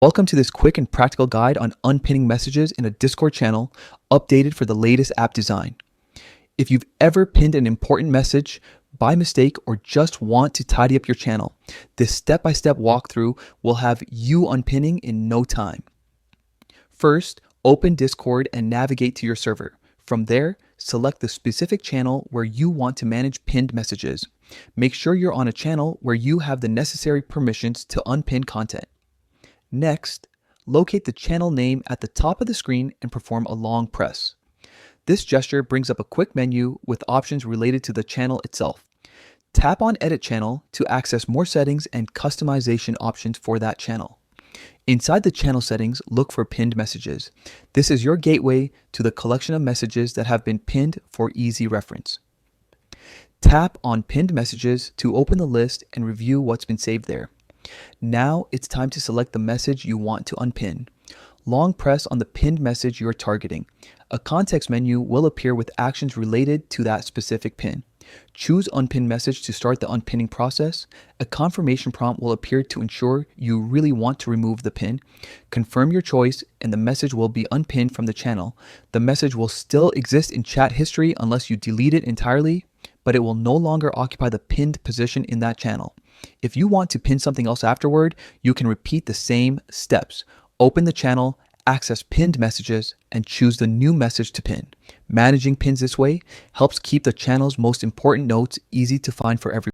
Welcome to this quick and practical guide on unpinning messages in a Discord channel, updated for the latest app design. If you've ever pinned an important message by mistake or just want to tidy up your channel, this step-by-step walkthrough will have you unpinning in no time. First, open Discord and navigate to your server. From there, select the specific channel where you want to manage pinned messages. Make sure you're on a channel where you have the necessary permissions to unpin content. Next, locate the channel name at the top of the screen and perform a long press. This gesture brings up a quick menu with options related to the channel itself. Tap on Edit Channel to access more settings and customization options for that channel. Inside the channel settings, look for pinned messages. This is your gateway to the collection of messages that have been pinned for easy reference. Tap on Pinned Messages to open the list and review what's been saved there. Now it's time to select the message you want to unpin. Long press on the pinned message you're targeting. A context menu will appear with actions related to that specific pin. Choose Unpin Message to start the unpinning process. A confirmation prompt will appear to ensure you really want to remove the pin. Confirm your choice and the message will be unpinned from the channel. The message will still exist in chat history unless you delete it entirely, but it will no longer occupy the pinned position in that channel. If you want to pin something else afterward, you can repeat the same steps. Open the channel, access pinned messages, and choose the new message to pin. Managing pins this way helps keep the channel's most important notes easy to find for everyone.